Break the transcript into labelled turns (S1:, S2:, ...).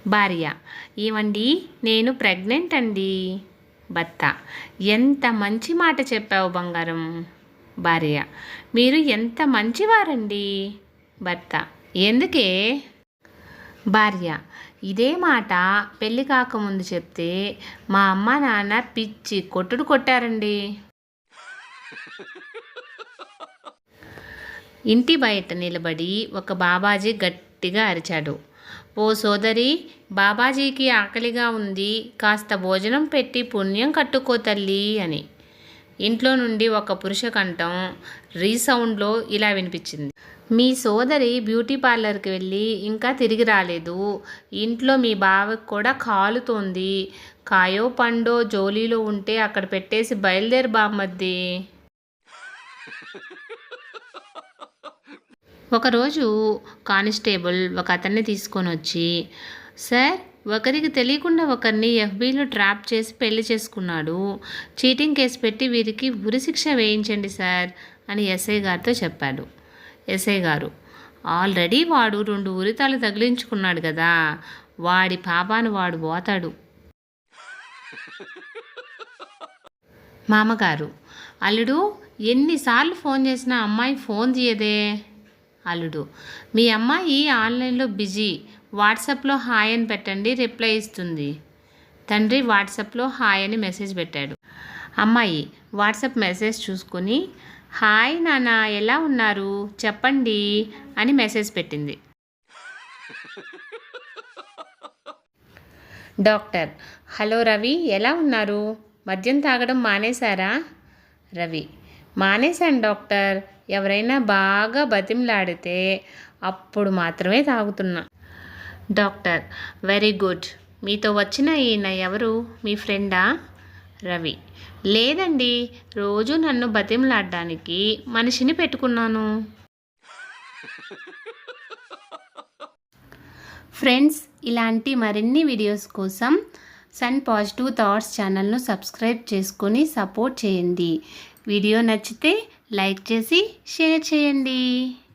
S1: భార్య: ఏవండి, నేను ప్రెగ్నెంట్ అండి. భర్త: ఎంత మంచి మాట చెప్పావు బంగారం. భార్య: మీరు ఎంత మంచివారండి. భర్త: ఎందుకే? భార్య: ఇదే మాట పెళ్ళి కాకముందు చెప్తే మా అమ్మ నాన్న పిచ్చి కొట్టుడు కొట్టారండి. ఇంటి బయట నిలబడి ఒక బాబాజీ గట్టిగా అరిచాడు: ఓ సోదరి, బాబాజీకి ఆకలిగా ఉంది, కాస్త భోజనం పెట్టి పుణ్యం కట్టుకో తల్లి అని. ఇంట్లో నుండి ఒక పురుష కంఠం రీసౌండ్లో ఇలా వినిపించింది: మీ సోదరి బ్యూటీ పార్లర్కి వెళ్ళి ఇంకా తిరిగి రాలేదు. ఇంట్లో మీ బావకి కూడా కాలుతోంది. కాయో పండో జోలీలో ఉంటే అక్కడ పెట్టేసి బయలుదేరి బామ్మద్ది. ఒకరోజు కానిస్టేబుల్ ఒక అతన్ని తీసుకొని వచ్చి: సార్, ఒకరికి తెలియకుండా ఒకరిని ఎఫ్బీలో ట్రాప్ చేసి పెళ్లి చేసుకున్నాడు. చీటింగ్ కేసు పెట్టి వీరికి ఉరిశిక్ష వేయించండి సార్ అని ఎస్ఐ గారితో చెప్పాడు. ఎస్ఐ గారు: ఆల్రెడీ వాడు 2 ఉరితాలు తగిలించుకున్నాడు కదా, వాడి పాపాను వాడు పోతాడు. మామగారు: అల్లుడు, ఎన్నిసార్లు ఫోన్ చేసినా అమ్మాయి ఫోన్ తీయదే. అల్లుడు: మీ అమ్మాయి ఆన్లైన్లో బిజీ, వాట్సాప్లో హాయ్ అని పెట్టండి, రిప్లై ఇస్తుంది. తండ్రి వాట్సాప్లో హాయ్ అని మెసేజ్ పెట్టాడు. అమ్మాయి వాట్సాప్ మెసేజ్ చూసుకొని హాయ్ నాన్న, ఎలా ఉన్నారు చెప్పండి అని మెసేజ్ పెట్టింది. డాక్టర్: హలో రవి, ఎలా ఉన్నారు? మద్యం తాగడం మానేశారా? రవి: మానేశాను డాక్టర్, ఎవరైనా బాగా బతిమలాడితే అప్పుడు మాత్రమే తాగుతున్నా. Doctor: very good. మీతో వచ్చిన ఈయన ఎవరు, మీ ఫ్రెండా? రవి: లేదండి, రోజు నన్ను బతిమలాడడానికి మనిషిని పెట్టుకున్నాను. ఫ్రెండ్స్, ఇలాంటి మరిన్ని వీడియోస్ కోసం సన్ పాజిటివ్ థాట్స్ ఛానల్ను సబ్స్క్రైబ్ చేసుకొని సపోర్ట్ చేయండి. వీడియో నచ్చితే లైక్ చేసి షేర్ చేయండి.